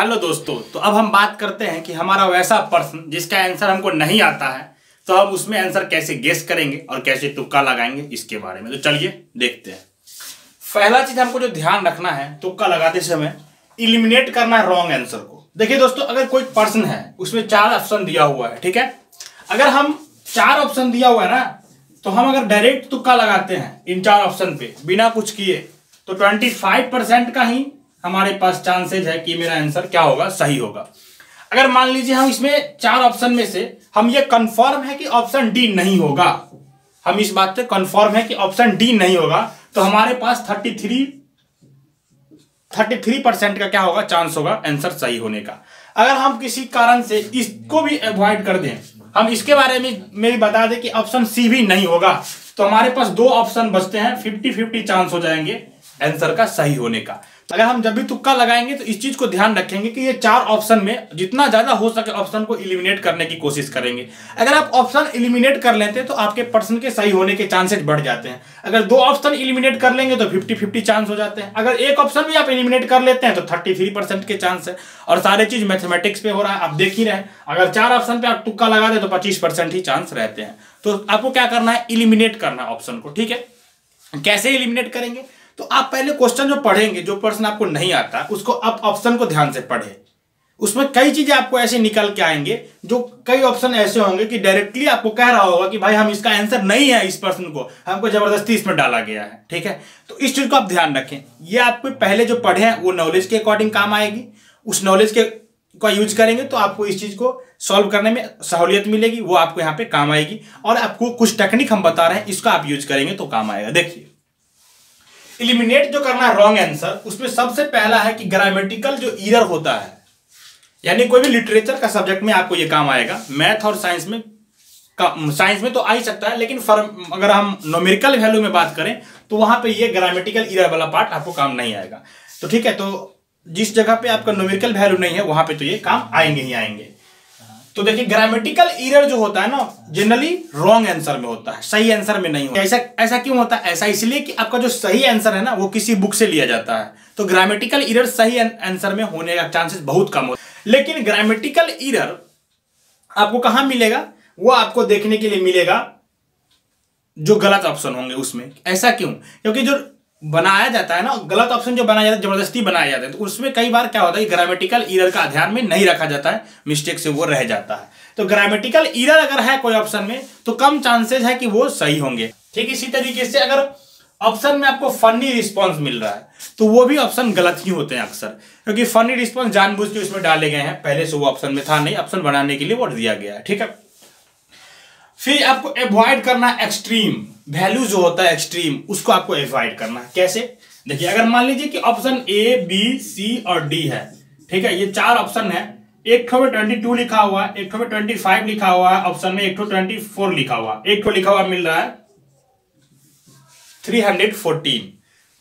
Hello दोस्तों, तो अब हम बात करते हैं कि हमारा वैसा प्रश्न जिसका आंसर हमको नहीं आता है तो हम उसमें आंसर कैसे गेस करेंगे और कैसे तुक्का लगाएंगे इसके बारे में। तो चलिए देखते हैं। पहला चीज हमको जो ध्यान रखना है तुक्का लगाते समय, इलिमिनेट करना है रॉन्ग आंसर को। देखिए दोस्तों, अगर कोई प्रश्न है उसमें 4 ऑप्शन दिया हुआ है, ठीक है। अगर हम 4 ऑप्शन दिया हुआ है ना, तो हम अगर डायरेक्ट तुक्का लगाते हैं इन 4 ऑप्शन पे बिना कुछ किए तो 25% का ही हमारे पास चांसेज है कि मेरा आंसर क्या होगा, सही होगा। अगर मान लीजिए हम इसमें 4 ऑप्शन में से हम ये कंफर्म है कि ऑप्शन डी नहीं होगा, हम इस बात से कंफर्म है कि ऑप्शन डी नहीं होगा, तो हमारे पास 33% का क्या होगा, चांस होगा आंसर सही होने का। अगर हम किसी कारण से इसको भी अवॉइड कर दें, हम इसके बारे में भी बता दें कि ऑप्शन सी भी नहीं होगा, तो हमारे पास 2 ऑप्शन बचते हैं, 50-50 चांस हो जाएंगे आंसर का सही होने का। अगर हम जब भी तुक्का लगाएंगे तो इस चीज को ध्यान रखेंगे कि ये 4 ऑप्शन में जितना ज्यादा हो सके ऑप्शन को इलिमिनेट करने की कोशिश करेंगे। अगर आप ऑप्शन इलिमिनेट कर लेते हैं तो आपके प्रश्न के सही होने के चांसेस बढ़ जाते हैं। अगर 2 ऑप्शन इलिमिनेट कर लेंगे तो 50-50 चांस हो जाते हैं। अगर एक ऑप्शन भी आप इलिमिनेट कर लेते हैं तो 33% के चांस है। और सारे चीज मैथमेटिक्स पे हो रहा है, आप देख ही रहे हैं। अगर 4 ऑप्शन पे आप तुक्का लगा दे तो 25% ही चांस रहते हैं। तो आपको क्या करना है, इलिमिनेट करना है ऑप्शन को, ठीक है। कैसे इलिमिनेट करेंगे, तो आप पहले क्वेश्चन जो पढ़ेंगे, जो प्रश्न आपको नहीं आता उसको आप ऑप्शन को ध्यान से पढ़े। उसमें कई चीजें आपको ऐसे निकल के आएंगे, जो कई ऑप्शन ऐसे होंगे कि डायरेक्टली आपको कह रहा होगा कि भाई हम इसका आंसर नहीं है, इस प्रश्न को हमको जबरदस्ती इसमें डाला गया है, ठीक है। तो इस चीज को आप ध्यान रखें। ये आपको पहले जो पढ़े हैं वो नॉलेज के अकॉर्डिंग काम आएगी, उस नॉलेज के का यूज करेंगे तो आपको इस चीज को सॉल्व करने में सहूलियत मिलेगी, वो आपको यहाँ पे काम आएगी। और आपको कुछ टेक्निक हम बता रहे हैं, इसका आप यूज करेंगे तो काम आएगा। देखिए, इलिमिनेट जो करना है रॉन्ग आंसर, उसमें सबसे पहला है कि ग्रामेटिकल जो एरर होता है, यानी कोई भी लिटरेचर का सब्जेक्ट में आपको ये काम आएगा। मैथ और साइंस में तो आ ही सकता है, लेकिन अगर हम न्यूमेरिकल वैल्यू में बात करें तो वहां पे ये ग्रामेटिकल एरर वाला पार्ट आपको काम नहीं आएगा। तो ठीक है, तो जिस जगह पे आपका न्यूमेरिकल वैल्यू नहीं है वहां पे तो ये काम आएंगे ही आएंगे। तो देखिए, ग्रामेटिकल एरर जो होता है ना, जनरली रॉन्ग आंसर में होता है, सही आंसर में नहीं होता। ऐसा क्यों होता है? ऐसा इसलिए कि आपका जो सही आंसर है ना वो किसी बुक से लिया जाता है, तो ग्रामेटिकल एरर सही आंसर में होने का चांसेस बहुत कम होता है। लेकिन ग्रामेटिकल एरर आपको कहां मिलेगा, वो आपको देखने के लिए मिलेगा जो गलत ऑप्शन होंगे उसमें। ऐसा क्यों? क्योंकि जो बनाया जाता है ना, गलत ऑप्शन जो बनाया जाता है, जबरदस्ती बनाया जाता है, तो उसमें कई बार क्या होता है कि ग्रामेटिकल एरर का ध्यान में नहीं रखा जाता है, मिस्टेक से वो रह जाता है। तो ग्रामेटिकल एरर अगर है कोई ऑप्शन में तो कम चांसेस है कि वो सही होंगे। ठीक इसी तरीके से अगर ऑप्शन में आपको फनी रिस्पॉन्स मिल रहा है तो वो भी ऑप्शन गलत ही होते हैं अक्सर, क्योंकि फनी रिस्पॉन्स जानबूझ के उसमें डाले गए हैं, पहले से वो ऑप्शन में था नहीं, ऑप्शन बनाने के लिए वो दिया गया है, ठीक है। फिर आपको अवॉइड करना है एक्सट्रीम वैल्यू, जो होता है एक्सट्रीम, उसको आपको अवॉइड करना है। कैसे? देखिए, अगर मान लीजिए कि ऑप्शन ए, बी, सी और डी है, ठीक है, ये 4 ऑप्शन है। एक ठो में 22 लिखा हुआ है, एक ठो में 25 लिखा हुआ है, ऑप्शन में एक ठो 24 लिखा हुआ है, एक ठो लिखा हुआ मिल रहा है 314।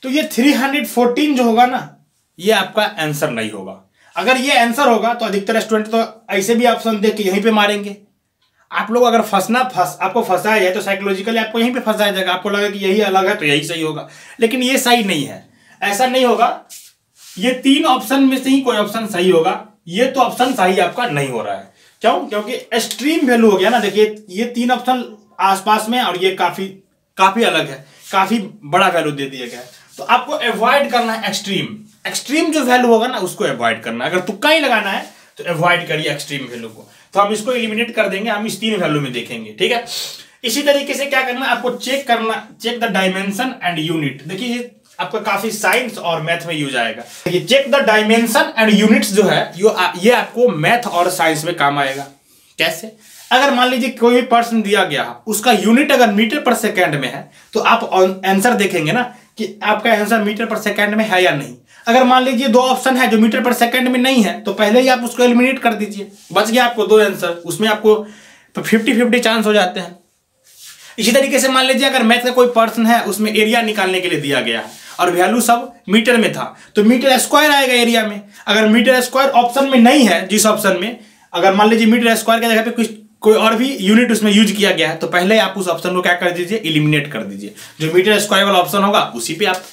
तो ये 314 जो होगा ना, ये आपका आंसर नहीं होगा। अगर ये आंसर होगा तो अधिकतर स्टूडेंट तो ऐसे भी ऑप्शन देख के यहीं पे मारेंगे। आप लोग अगर आपको फंसाया जाए तो साइकोलॉजिकली आपको यहीं पे फंसाया जाएगा, आपको लगा कि यही अलग है तो यही सही होगा, लेकिन ये सही नहीं है। ऐसा नहीं होगा, ये 3 ऑप्शन में से ही कोई ऑप्शन सही होगा, ये तो ऑप्शन सही आपका नहीं हो रहा है। क्यों? क्योंकि एक्सट्रीम वैल्यू हो गया ना। देखिए, ये 3 ऑप्शन आसपास में और ये काफी अलग है, काफी बड़ा वैल्यू दे दिया गया है। तो आपको अवॉइड करना है एक्सट्रीम जो वैल्यू होगा ना उसको अवॉइड करना है। अगर तुक्का ही लगाना है तो अवॉइड करिए एक्सट्रीम वैल्यू को। तो हम इसको एलिमिनेट कर देंगे, हम इस 3 वैल्यू में देखेंगे, ठीक है। इसी तरीके से क्या करना है, आपको check the dimension and unit. देखिए, आपका काफी साइंस और मैथ में यूज आएगा। ये check the dimension and units जो है ये आपको मैथ और साइंस में काम आएगा। कैसे? अगर मान लीजिए कोई भी प्रश्न दिया गया, उसका यूनिट अगर मीटर पर सेकेंड में है तो आप आंसर देखेंगे ना कि आपका आंसर मीटर पर सेकेंड में है या नहीं। अगर मान लीजिए 2 ऑप्शन है जो मीटर पर सेकंड में नहीं है तो पहले ही आप उसको एलिमिनेट कर दीजिए, बच गया आपको 2 आंसर, उसमें आपको 50-50 चांस हो जाते हैं। इसी तरीके से मान लीजिए अगर मैथ का कोई प्रश्न है, उसमें एरिया निकालने के लिए दिया गया है और वैल्यू सब मीटर में था, तो मीटर स्क्वायर आएगा एरिया में। अगर मीटर स्क्वायर ऑप्शन में नहीं है, जिस ऑप्शन में अगर मान लीजिए मीटर स्क्वायर की जगह पे कोई और भी यूनिट उसमें यूज किया गया है, तो पहले आप उस ऑप्शन को क्या कर दीजिए, एलिमिनेट कर दीजिए। जो मीटर स्क्वायर वाला ऑप्शन होगा उसी पे आप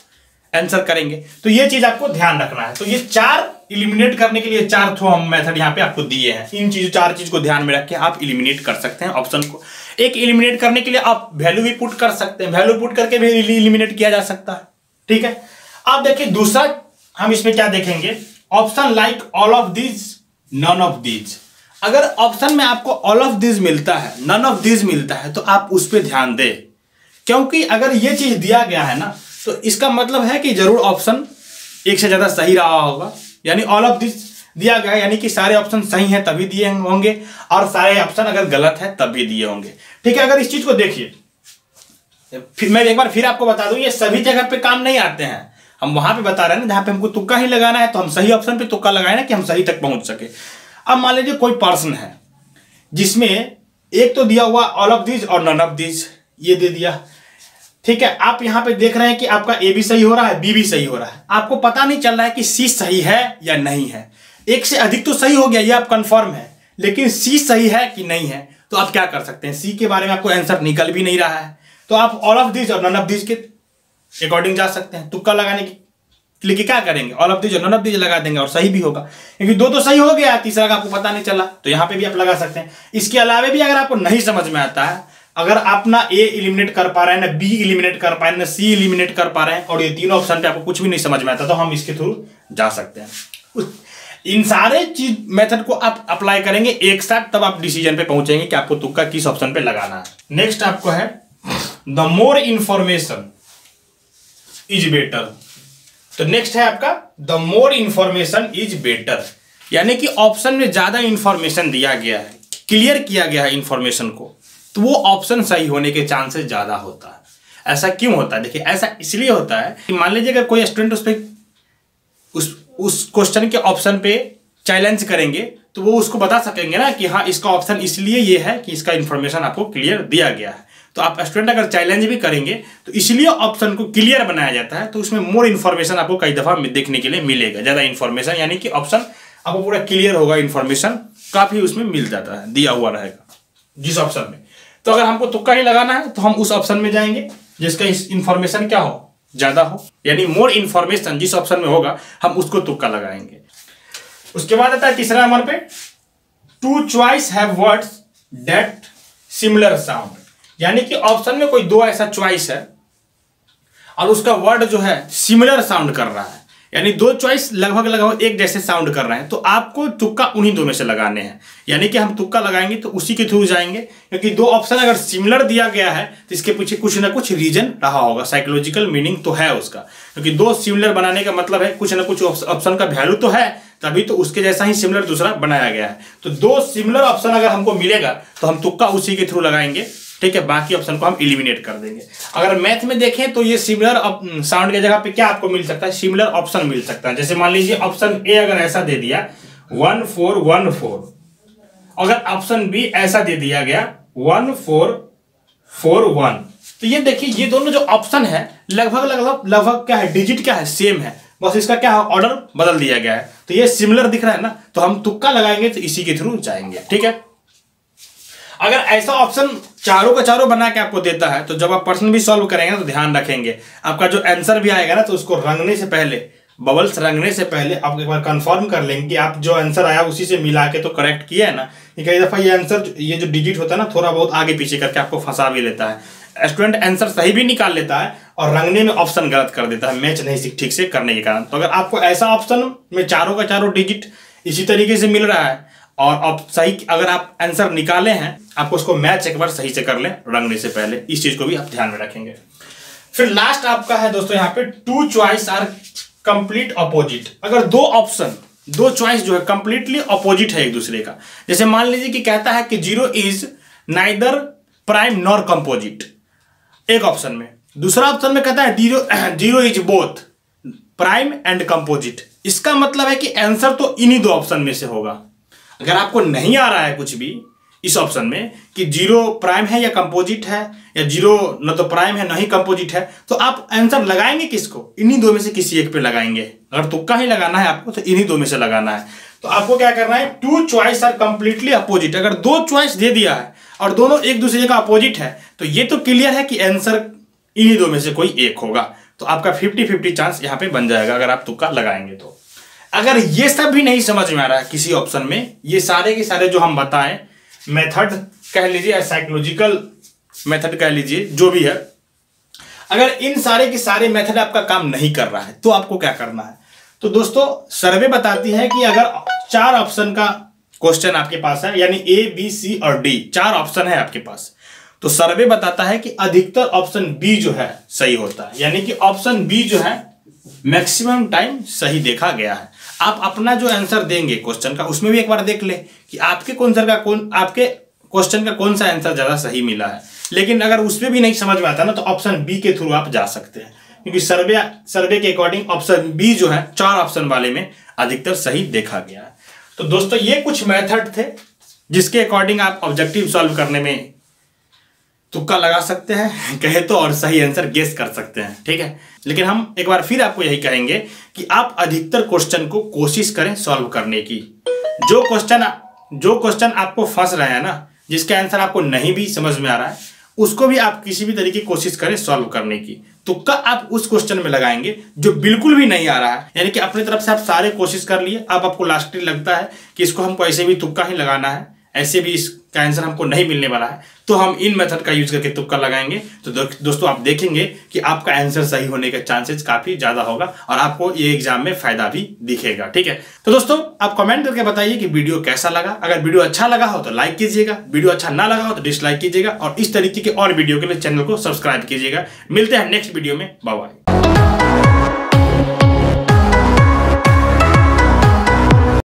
आंसर करेंगे। तो ये चीज आपको ध्यान रखना है। तो ये 4 इलिमिनेट करने के लिए 4 थ्रो हम मेथड यहाँ पे आपको दिए हैं। इन चीजों 4 चीज को ध्यान में रख के आप इलिमिनेट कर सकते हैं ऑप्शन को। एक इलिमिनेट करने के लिए आप वैल्यू भी पुट कर सकते हैं, वैल्यू पुट करके भी इलिमिनेट किया जा सकता है। ठीक है, आप देखिए दूसरा हम इसमें क्या देखेंगे, option like all of these none of these. अगर ऑप्शन में आपको ऑल ऑफ दीज मिलता है, नन ऑफ दीज मिलता है, तो आप उस पर ध्यान दें, क्योंकि अगर ये चीज दिया गया है ना तो इसका मतलब है कि जरूर ऑप्शन एक से ज्यादा सही रहा होगा। यानी ऑल ऑफ दिस दिया गया है यानी कि सारे ऑप्शन सही हैं तभी दिए होंगे, और सारे ऑप्शन अगर गलत है तब भी दिए होंगे। ठीक है, अगर इस चीज को देखिए, फिर मैं एक बार फिर आपको बता दूं, ये सभी जगह पे काम नहीं आते हैं। हम वहां पे बता रहे हैं ना जहां पे हमको तुक्का ही लगाना है, तो हम सही ऑप्शन पे तुक्का लगाए ना कि हम सही तक पहुंच सके। अब मान लीजिए कोई पर्सन है जिसमें एक तो दिया हुआ ऑल ऑफ दिस और नन ऑफ दिस, ये दे दिया। ठीक है, आप यहां पे देख रहे हैं कि आपका ए भी सही हो रहा है, बी भी सही हो रहा है, आपको पता नहीं चल रहा है कि सी सही है या नहीं है। एक से अधिक तो सही हो गया, ये आप कंफर्म है, लेकिन सी सही है कि नहीं है। तो आप क्या कर सकते हैं, सी के बारे में आपको आंसर निकल भी नहीं रहा है, तो आप ऑल ऑफ दिस और नन ऑफ दिस के अकॉर्डिंग जा सकते हैं। तुक्का लगाने के लिए क्या करेंगे, ऑल ऑफ दिस और नन ऑफ दिस लगा देंगे और सही भी होगा, क्योंकि 2 तो सही हो गया, तीसरा का आपको पता नहीं चला, तो यहां पे भी आप लगा सकते हैं। इसके अलावा भी अगर आपको नहीं समझ में आता है, अगर आप ना ए इलिमिनेट कर पा रहे हैं, ना बी इलिमिनेट कर पा रहे हैं, ना सी इलिमिनेट कर पा रहे हैं, और ये तीनों ऑप्शन पे आपको कुछ भी नहीं समझ में आता, तो हम इसके थ्रू जा सकते हैं। इन सारे चीज मेथड को आप अप्लाई करेंगे एक साथ, तब आप डिसीजन पे पहुंचेंगे कि आपको तुक्का किस ऑप्शन पे लगाना है। नेक्स्ट आपको है the more information is better. तो नेक्स्ट है आपका the more information is better, यानी कि ऑप्शन में ज्यादा इंफॉर्मेशन दिया गया है, क्लियर किया गया है इंफॉर्मेशन को, तो वो ऑप्शन सही होने के चांसेस ज्यादा होता है। ऐसा क्यों होता है, देखिए ऐसा इसलिए होता है कि मान लीजिए अगर कोई स्टूडेंट उस क्वेश्चन के ऑप्शन पे चैलेंज करेंगे, तो वो उसको बता सकेंगे ना कि हाँ इसका ऑप्शन इसलिए ये है कि इसका इंफॉर्मेशन आपको क्लियर दिया गया है। तो आप स्टूडेंट अगर चैलेंज भी करेंगे तो इसलिए ऑप्शन को क्लियर बनाया जाता है, तो उसमें मोर इन्फॉर्मेशन आपको कई दफा देखने के लिए मिलेगा, ज्यादा इन्फॉर्मेशन, यानी कि ऑप्शन आपको पूरा क्लियर होगा, इन्फॉर्मेशन काफी उसमें मिल जाता है, दिया हुआ रहेगा जिस ऑप्शन में। तो अगर हमको तुक्का ही लगाना है तो हम उस ऑप्शन में जाएंगे जिसका इंफॉर्मेशन क्या हो, ज्यादा हो, यानी मोर इन्फॉर्मेशन जिस ऑप्शन में होगा हम उसको तुक्का लगाएंगे। उसके बाद आता है तीसरा नंबर पे, to choice have words that similar sound, यानी कि ऑप्शन में कोई 2 ऐसा चॉइस है और उसका वर्ड जो है सिमिलर साउंड कर रहा है, यानी 2 चॉइस लगभग एक जैसे साउंड कर रहे हैं, तो आपको तुक्का उन्हीं 2 में से लगाने हैं। यानी कि हम तुक्का लगाएंगे तो उसी के थ्रू जाएंगे, क्योंकि 2 ऑप्शन अगर सिमिलर दिया गया है तो इसके पीछे कुछ ना कुछ रीजन रहा होगा, साइकोलॉजिकल मीनिंग तो है उसका, क्योंकि 2 सिमिलर बनाने का मतलब है कुछ ना कुछ ऑप्शन का वैल्यू तो है, तभी तो उसके जैसा ही सिमिलर दूसरा बनाया गया है। तो 2 सिमिलर ऑप्शन अगर हमको मिलेगा तो हम तुक्का उसी के थ्रू लगाएंगे। ठीक है, बाकी ऑप्शन को हम इलिमिनेट कर देंगे। अगर मैथ में देखें तो ये सिमिलर साउंड की जगह पे क्या आपको मिल सकता है, सिमिलर ऑप्शन मिल सकता है। जैसे मान लीजिए ऑप्शन ए अगर ऐसा दे दिया 1 4 1 4, अगर ऑप्शन बी ऐसा दे दिया गया 1 4 4 1, तो ये देखिए ये दोनों जो ऑप्शन है लगभग क्या है, डिजिट क्या है, सेम है, बस इसका क्या है, ऑर्डर बदल दिया गया है, तो ये सिमिलर दिख रहा है ना, तो हम तुक्का लगाएंगे तो इसी के थ्रू जाएंगे। ठीक है, अगर ऐसा ऑप्शन चारों का चारों बना के आपको देता है, तो जब आप प्रश्न भी सॉल्व करेंगे ना तो ध्यान रखेंगे आपका जो आंसर भी आएगा ना, तो उसको रंगने से पहले, बबल्स रंगने से पहले आप एक बार कंफर्म कर लेंगे कि आप जो आंसर आया उसी से मिला के तो करेक्ट किया है ना। कई दफा ये आंसर, ये जो डिजिट होता है ना, थोड़ा बहुत आगे पीछे करके आपको फंसा भी लेता है। स्टूडेंट आंसर सही भी निकाल लेता है और रंगने में ऑप्शन गलत कर देता है, मैच नहीं ठीक से करने के कारण। तो अगर आपको ऐसा ऑप्शन में चारों का चारों डिजिट इसी तरीके से मिल रहा है और अब सही अगर आप आंसर निकाले हैं, आपको उसको मैच एक बार सही से कर लें रंगने से पहले, इस चीज को भी आप ध्यान में रखेंगे। फिर लास्ट आपका है दोस्तों यहाँ पे, 2 चॉइस आर कंप्लीट अपोजिट। अगर 2 ऑप्शन, 2 चॉइस जो है कंप्लीटली अपोजिट है एक दूसरे का, जैसे मान लीजिए कि कहता है कि 0 is neither prime nor composite एक ऑप्शन में, दूसरा ऑप्शन में कहता है 0 is both prime and composite. इसका मतलब है कि आंसर तो इन्हीं 2 ऑप्शन में से होगा। अगर आपको नहीं आ रहा है कुछ भी इस ऑप्शन में कि 0 प्राइम है या कंपोजिट है, या 0 न तो प्राइम है न ही कंपोजिट है, तो आप आंसर लगाएंगे किसको, इन्हीं 2 में से किसी एक पे लगाएंगे। अगर तुक्का ही लगाना है आपको तो इन्हीं 2 में से लगाना है। तो आपको क्या करना है, 2 चॉइस आर कंप्लीटली अपोजिट। अगर 2 चॉइस दे दिया है और दोनों एक दूसरे का अपोजिट है, तो ये तो क्लियर है कि आंसर इन्हीं 2 में से कोई एक होगा। तो आपका 50-50 चांस यहाँ पे बन जाएगा अगर आप तुक्का लगाएंगे तो। अगर ये सब भी नहीं समझ में आ रहा है किसी ऑप्शन में, ये सारे के सारे जो हम बताएं मेथड कह लीजिए या साइकोलॉजिकल मेथड कह लीजिए, जो भी है, अगर इन सारे के सारे मेथड आपका काम नहीं कर रहा है तो आपको क्या करना है। तो दोस्तों सर्वे बताती है कि अगर 4 ऑप्शन का क्वेश्चन आपके पास है, यानी A, B, C और D 4 ऑप्शन है आपके पास, तो सर्वे बताता है कि अधिकतर ऑप्शन बी जो है सही होता है, यानी कि ऑप्शन बी जो है मैक्सिमम टाइम सही देखा गया है। आप अपना जो आंसर देंगे क्वेश्चन का उसमें भी एक बार देख ले कि आपके क्वेश्चन का कौन सा आंसर ज्यादा सही मिला है। लेकिन अगर उसमें भी नहीं समझ में आता ना, तो ऑप्शन बी के थ्रू आप जा सकते हैं, क्योंकि सर्वे के अकॉर्डिंग ऑप्शन बी जो है 4 ऑप्शन वाले में अधिकतर सही देखा गया है। तो दोस्तों ये कुछ मेथड थे जिसके अकॉर्डिंग आप ऑब्जेक्टिव सॉल्व करने में तुक्का लगा सकते हैं कहे तो, और सही आंसर गेस कर सकते हैं, ठीक है। लेकिन हम एक बार फिर आपको यही कहेंगे कि आप अधिकतर क्वेश्चन को कोशिश करें सॉल्व करने की। जो क्वेश्चन आपको फंस रहे हैं ना, जिसके आंसर आपको नहीं भी समझ में आ रहा है, उसको भी आप किसी भी तरीके की कोशिश करें सॉल्व करने की। तुक्का आप उस क्वेश्चन में लगाएंगे जो बिल्कुल भी नहीं आ रहा है, यानी कि अपनी तरफ से आप सारे कोशिश कर लिए, अब आपको लास्टली लगता है कि इसको हमको ऐसे भी तुक्का ही लगाना है, ऐसे भी इसका आंसर हमको नहीं मिलने वाला है, तो हम इन मेथड का यूज करके तुक्का लगाएंगे। तो दोस्तों आप देखेंगे कि आपका आंसर सही होने के चांसेस काफी ज्यादा होगा और आपको ये एग्जाम में फायदा भी दिखेगा, ठीक है। तो दोस्तों आप कमेंट करके बताइए कि वीडियो कैसा लगा। अगर वीडियो अच्छा लगा हो तो लाइक कीजिएगा, वीडियो अच्छा ना लगा हो तो डिसलाइक कीजिएगा, और इस तरीके के और वीडियो के लिए चैनल को सब्सक्राइब कीजिएगा। मिलते हैं नेक्स्ट वीडियो में, बाय बाय।